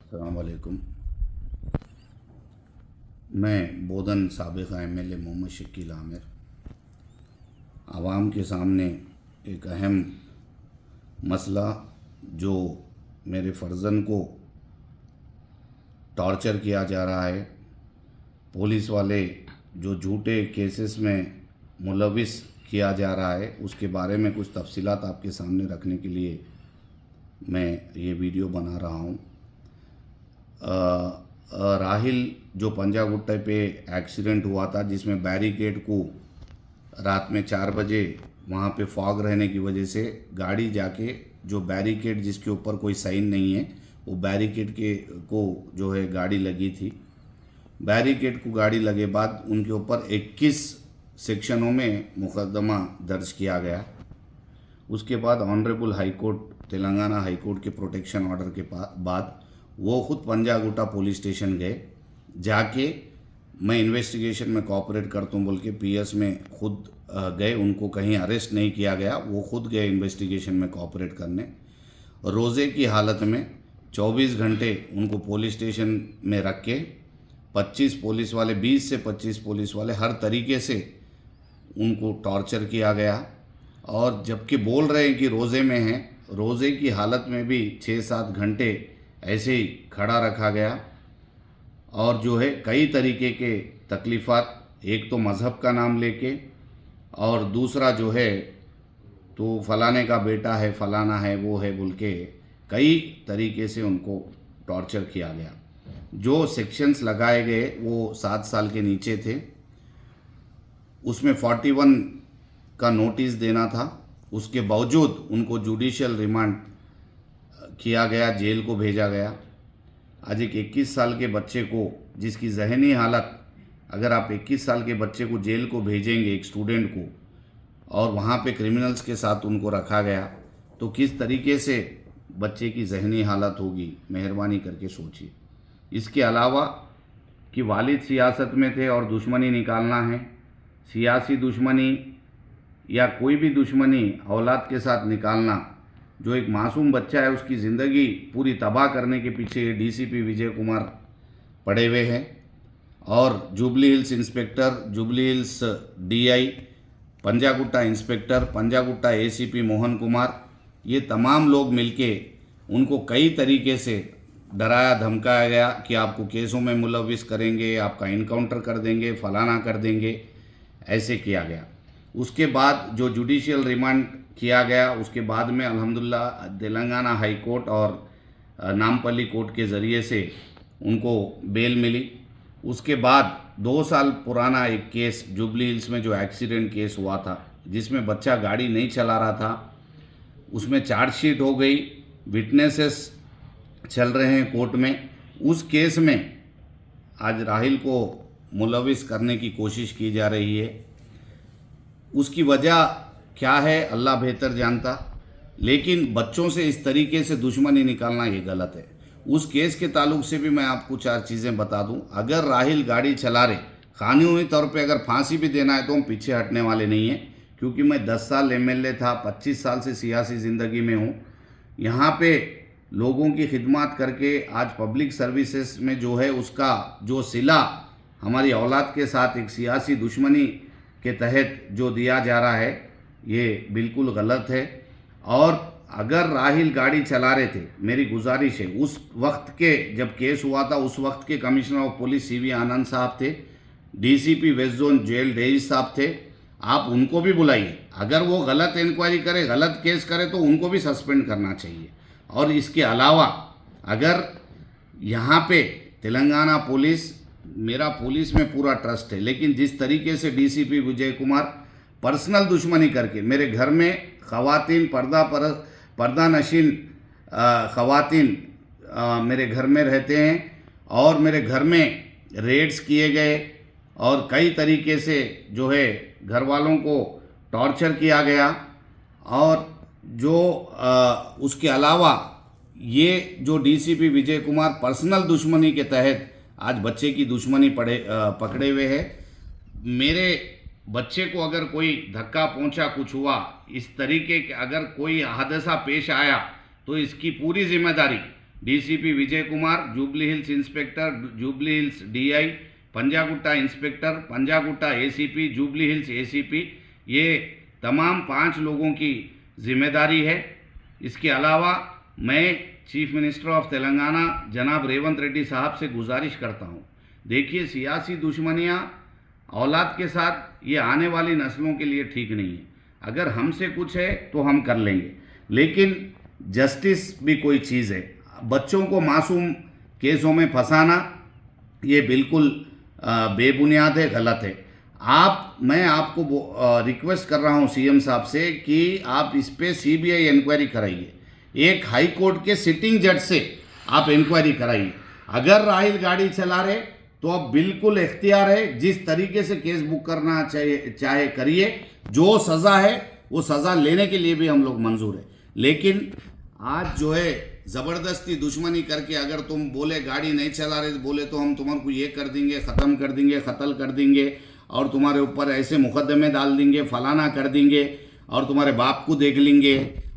अस्सलाम वालेकुम। मैं बोधन साबिक़ एमएलए मोहम्मद शकील आमिर आवाम के सामने एक अहम मसला जो मेरे फ़र्ज़न को टॉर्चर किया जा रहा है, पुलिस वाले जो झूठे केसेस में मुलविस किया जा रहा है, उसके बारे में कुछ तफसीलात आपके सामने रखने के लिए मैं ये वीडियो बना रहा हूँ। राहिल जो पंजागुट्टा पे एक्सीडेंट हुआ था, जिसमें बैरिकेड को रात में 4 बजे वहाँ पे फॉग रहने की वजह से गाड़ी जाके जो बैरिकेड जिसके ऊपर कोई साइन नहीं है, वो बैरिकेड के को जो है गाड़ी लगी थी। बैरिकेड को गाड़ी लगे बाद उनके ऊपर 21 सेक्शनों में मुकदमा दर्ज किया गया। उसके बाद honourable high court, Telangana high court के प्रोटेक्शन ऑर्डर के बाद वो खुद पंजागुट्टा पुलिस स्टेशन गए। जाके मैं इन्वेस्टिगेशन में कोऑपरेट करता हूँ बोल के पीएस में खुद गए, उनको कहीं अरेस्ट नहीं किया गया, वो खुद गए इन्वेस्टिगेशन में कोऑपरेट करने। रोज़े की हालत में 24 घंटे उनको पुलिस स्टेशन में रख के 25 पुलिस वाले, 20 से 25 पुलिस वाले हर तरीके से उनको टॉर्चर किया गया। और जबकि बोल रहे हैं कि रोज़े में हैं, रोज़े की हालत में भी 6-7 घंटे ऐसे ही खड़ा रखा गया। और जो है कई तरीके के तकलीफ़ात, एक तो मज़हब का नाम लेके, और दूसरा जो है तो फलाने का बेटा है, फलाना है, वो है बोल के कई तरीके से उनको टॉर्चर किया गया। जो सेक्शंस लगाए गए वो 7 साल के नीचे थे, उसमें 41 का नोटिस देना था। उसके बावजूद उनको जुडिशियल रिमांड किया गया, जेल को भेजा गया। आज एक 21 साल के बच्चे को, जिसकी जहनी हालत, अगर आप 21 साल के बच्चे को जेल को भेजेंगे, एक स्टूडेंट को, और वहाँ पे क्रिमिनल्स के साथ उनको रखा गया, तो किस तरीके से बच्चे की जहनी हालत होगी, मेहरबानी करके सोचिए। इसके अलावा कि वालिद सियासत में थे और दुश्मनी निकालना है, सियासी दुश्मनी या कोई भी दुश्मनी औलाद के साथ निकालना, जो एक मासूम बच्चा है उसकी ज़िंदगी पूरी तबाह करने के पीछे डीसीपी विजय कुमार पड़े हुए हैं। और jubilee Hills inspector, Jubilee Hills DI, Panjagutta inspector, Panjagutta ACP Mohan Kumar, ये तमाम लोग मिलके उनको कई तरीके से डराया धमकाया गया कि आपको केसों में मुलविस करेंगे, आपका इनकाउंटर कर देंगे, फलाना कर देंगे, ऐसे किया गया। उसके बाद जो जुडिशियल रिमांड किया गया, उसके बाद में अल्हम्दुलिल्लाह तेलंगाना हाई कोर्ट और नामपल्ली कोर्ट के ज़रिए से उनको बेल मिली। उसके बाद 2 साल पुराना एक केस जुबली हिल्स में जो एक्सीडेंट केस हुआ था, जिसमें बच्चा गाड़ी नहीं चला रहा था, उसमें चार्जशीट हो गई, विटनेसेस चल रहे हैं कोर्ट में। उस केस में आज राहिल को मुलविस करने की कोशिश की जा रही है। उसकी वजह क्या है अल्लाह बेहतर जानता, लेकिन बच्चों से इस तरीके से दुश्मनी निकालना ये गलत है। उस केस के ताल्लुक से भी मैं आपको 4 चीज़ें बता दूं। अगर राहिल गाड़ी चला रहे, कानूनी तौर पे अगर फांसी भी देना है तो हम पीछे हटने वाले नहीं हैं, क्योंकि मैं 10 साल एमएलए था, 25 साल से सियासी ज़िंदगी में हूँ। यहाँ पे लोगों की खिदमत करके आज पब्लिक सर्विसेज में जो है उसका जो सिला हमारी औलाद के साथ एक सियासी दुश्मनी के तहत जो दिया जा रहा है, ये बिल्कुल गलत है। और अगर राहिल गाड़ी चला रहे थे, मेरी गुजारिश है, उस वक्त के जब केस हुआ था, उस वक्त के commissioner of police CV Anand साहब थे, DCP west zone Joel Davis साहब थे, आप उनको भी बुलाइए। अगर वो गलत इंक्वायरी करे, गलत केस करे, तो उनको भी सस्पेंड करना चाहिए। और इसके अलावा अगर यहाँ पे तेलंगाना पुलिस, मेरा पुलिस में पूरा ट्रस्ट है, लेकिन जिस तरीके से डीसीपी विजय कुमार पर्सनल दुश्मनी करके मेरे घर में ख़वातीन, पर्दा नशीन ख़वातीन मेरे घर में रहते हैं, और मेरे घर में रेड्स किए गए और कई तरीके से जो है घर वालों को टॉर्चर किया गया। और जो उसके अलावा ये जो डीसीपी विजय कुमार पर्सनल दुश्मनी के तहत आज बच्चे की दुश्मनी पकड़े हुए है। मेरे बच्चे को अगर कोई धक्का पहुंचा, कुछ हुआ, इस तरीके के अगर कोई हादसा पेश आया, तो इसकी पूरी जिम्मेदारी DCP Vijay Kumar, Jubilee Hills inspector, Jubilee Hills DI, Panjagutta inspector, Panjagutta ACP, Jubilee Hills ACP, ये तमाम 5 लोगों की जिम्मेदारी है। इसके अलावा मैं चीफ मिनिस्टर ऑफ तेलंगाना जनाब रेवंत रेड्डी साहब से गुजारिश करता हूँ, देखिए सियासी दुश्मनियाँ औलाद के साथ ये आने वाली नस्लों के लिए ठीक नहीं है। अगर हमसे कुछ है तो हम कर लेंगे, लेकिन जस्टिस भी कोई चीज़ है। बच्चों को मासूम केसों में फंसाना ये बिल्कुल बेबुनियाद है, गलत है। मैं आपको रिक्वेस्ट कर रहा हूँ सीएम साहब से कि आप इस पे सीबीआई इंक्वायरी कराइए। एक हाई कोर्ट के सिटिंग जज से आप इंक्वायरी कराइए। अगर राहिल गाड़ी चला रहे तो अब बिल्कुल इख्तियार है, जिस तरीके से केस बुक करना चाहे करिए। जो सज़ा है वो सज़ा लेने के लिए भी हम लोग मंजूर है, लेकिन आज जो है ज़बरदस्ती दुश्मनी करके अगर तुम बोले गाड़ी नहीं चला रहे बोले तो हम तुम्हारे को ये कर देंगे, ख़त्म कर देंगे, कत्ल कर देंगे और तुम्हारे ऊपर ऐसे मुकदमे डाल देंगे, फलाना कर देंगे और तुम्हारे बाप को देख लेंगे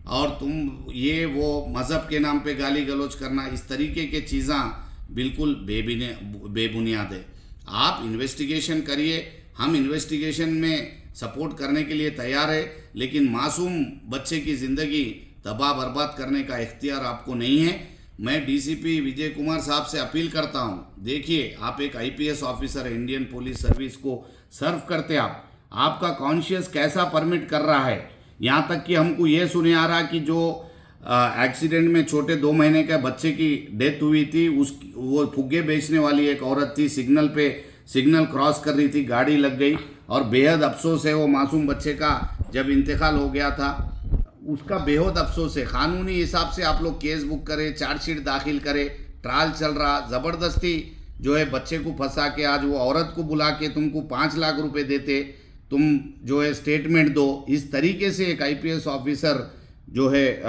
और तुम ये वो मज़हब के नाम पे गाली गलौज करना, इस तरीके के चीज़ें बिल्कुल बेबुनियाद है। आप इन्वेस्टिगेशन करिए, हम इन्वेस्टिगेशन में सपोर्ट करने के लिए तैयार है, लेकिन मासूम बच्चे की ज़िंदगी तबाह बर्बाद करने का इख्तियार आपको नहीं है। मैं डीसीपी विजय कुमार साहब से अपील करता हूं, देखिए आप एक आईपीएस ऑफिसर है, इंडियन पुलिस सर्विस को सर्व करते आपका कॉन्शियस कैसा परमिट कर रहा है। यहाँ तक कि हमको ये सुने आ रहा कि जो एक्सीडेंट में छोटे 2 महीने के बच्चे की डेथ हुई थी, वो फुग्गे बेचने वाली एक औरत थी, सिग्नल क्रॉस कर रही थी, गाड़ी लग गई और बेहद अफसोस है वो मासूम बच्चे का जब इंतकाल हो गया था, उसका बेहद अफसोस है। कानूनी हिसाब से आप लोग केस बुक करें, चार्जशीट दाखिल करें, ट्रायल चल रहा, ज़बरदस्ती जो है बच्चे को फंसा के आज वो औरत को बुला के तुमको 5 लाख रुपए देते, तुम जो है स्टेटमेंट दो, इस तरीके से एक आईपीएस ऑफिसर जो है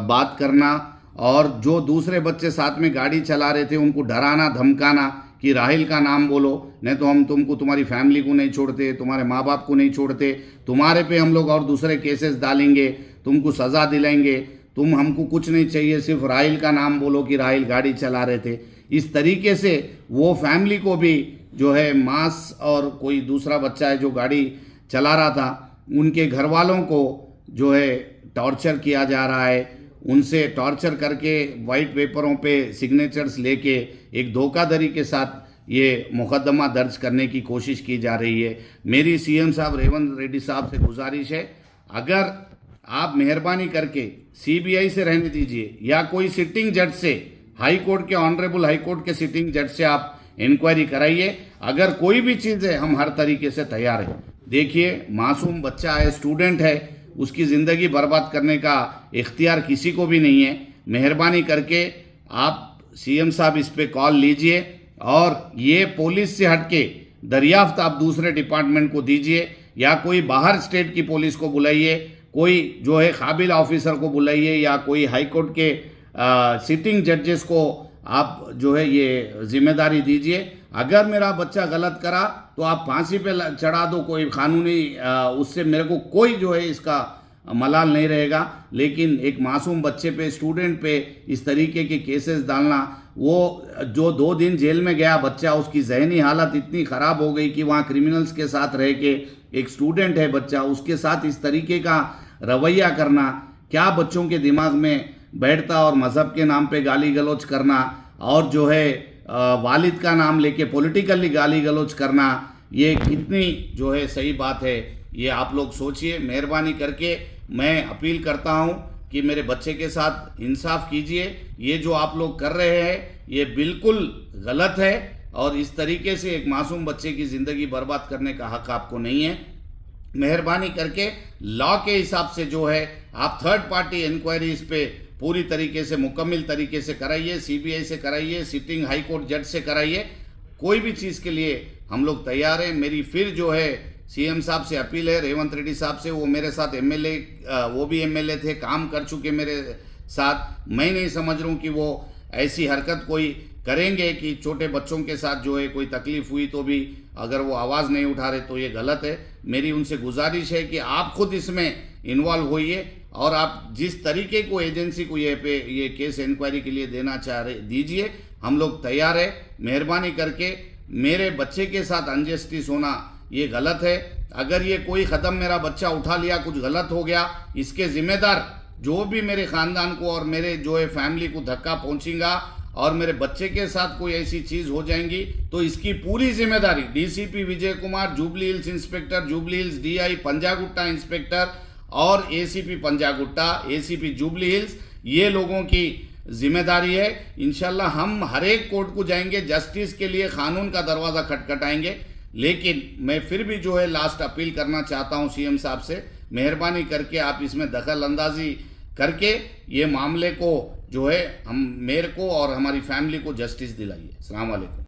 बात करना और जो दूसरे बच्चे साथ में गाड़ी चला रहे थे उनको डराना धमकाना कि राहिल का नाम बोलो, नहीं तो हम तुमको तुम्हारी फैमिली को नहीं छोड़ते, तुम्हारे माँ बाप को नहीं छोड़ते, तुम्हारे पे हम लोग और दूसरे केसेस डालेंगे, तुमको सज़ा दिलाएंगे, तुम हमको कुछ नहीं चाहिए, सिर्फ राहिल का नाम बोलो कि राहिल गाड़ी चला रहे थे। इस तरीके से वो फैमिली को भी जो है मास और कोई दूसरा बच्चा है जो गाड़ी चला रहा था, उनके घर वालों को जो है टॉर्चर किया जा रहा है, उनसे टॉर्चर करके वाइट पेपरों पे सिग्नेचर्स लेके एक धोखाधड़ी के साथ ये मुकदमा दर्ज करने की कोशिश की जा रही है। मेरी सीएम साहब रेवंत रेड्डी साहब से गुजारिश है, अगर आप मेहरबानी करके सीबीआई से रहने दीजिए या कोई सिटिंग जज से, हाई कोर्ट के ऑनरेबल हाई कोर्ट के सिटिंग जज से आप इंक्वायरी कराइए। अगर कोई भी चीज़ है हम हर तरीके से तैयार हैं। देखिए मासूम बच्चा है, स्टूडेंट है, उसकी ज़िंदगी बर्बाद करने का इख्तियार किसी को भी नहीं है। मेहरबानी करके आप सीएम साहब इस पे कॉल लीजिए और ये पुलिस से हटके दरियाफ्त आप दूसरे डिपार्टमेंट को दीजिए या कोई बाहर स्टेट की पुलिस को बुलाइए, कोई जो है काबिल ऑफिसर को बुलाइए या कोई हाई कोर्ट के सिटिंग जजेस को आप जो है ये जिम्मेदारी दीजिए। अगर मेरा बच्चा गलत करा तो आप फांसी पे चढ़ा दो, कोई कानूनी उससे मेरे को कोई जो है इसका मलाल नहीं रहेगा, लेकिन एक मासूम बच्चे पे, स्टूडेंट पे इस तरीके के केसेस डालना, वो जो 2 दिन जेल में गया बच्चा, उसकी जहनी हालत इतनी ख़राब हो गई कि वहाँ क्रिमिनल्स के साथ रह के, एक स्टूडेंट है बच्चा, उसके साथ इस तरीके का रवैया करना क्या बच्चों के दिमाग में बैठता, और मज़हब के नाम पे गाली गलौज करना और जो है वालिद का नाम लेके पॉलिटिकली गाली गलौज करना, ये कितनी जो है सही बात है, ये आप लोग सोचिए। मेहरबानी करके मैं अपील करता हूँ कि मेरे बच्चे के साथ इंसाफ कीजिए। ये जो आप लोग कर रहे हैं ये बिल्कुल गलत है और इस तरीके से एक मासूम बच्चे की ज़िंदगी बर्बाद करने का हक आपको नहीं है। मेहरबानी करके लॉ के हिसाब से जो है आप थर्ड पार्टी इंक्वायरी इस पे पूरी तरीके से मुकम्मल तरीके से कराइए, सीबीआई से कराइए, सिटिंग हाई कोर्ट जज से कराइए, कोई भी चीज़ के लिए हम लोग तैयार हैं। मेरी फिर जो है सीएम साहब से अपील है, रेवंत रेड्डी साहब से, वो मेरे साथ एमएलए, वो भी एमएलए थे, काम कर चुके मेरे साथ। मैं नहीं समझ रहा हूँ कि वो ऐसी हरकत कोई करेंगे कि छोटे बच्चों के साथ जो है कोई तकलीफ हुई तो भी अगर वो आवाज़ नहीं उठा रहे तो ये गलत है। मेरी उनसे गुजारिश है कि आप खुद इसमें इन्वॉल्व होइए और आप जिस तरीके को एजेंसी को ये केस इंक्वायरी के लिए देना चाह रहे दीजिए, हम लोग तैयार है। मेहरबानी करके मेरे बच्चे के साथ अनजस्टिस होना ये गलत है। अगर ये कोई कदम मेरा बच्चा उठा लिया, कुछ गलत हो गया, इसके जिम्मेदार जो भी मेरे ख़ानदान को और मेरे जो है फैमिली को धक्का पहुंचेगा और मेरे बच्चे के साथ कोई ऐसी चीज़ हो जाएंगी तो इसकी पूरी जिम्मेदारी DCP Vijay Kumar, Jubilee Hills inspector Jubilee Hills, DI Panjagutta inspector और एसीपी पंजागुट्टा, एसीपी जुबली हिल्स, ये लोगों की जिम्मेदारी है। इंशाल्लाह हम हर एक कोर्ट को जाएंगे, जस्टिस के लिए कानून का दरवाज़ा खटखटाएंगे। लेकिन मैं फिर भी जो है लास्ट अपील करना चाहता हूं सीएम साहब से, मेहरबानी करके आप इसमें दखल अंदाजी करके ये मामले को जो है हम मेरे को और हमारी फैमिली को जस्टिस दिलाइए। अस्सलाम वालेकुम।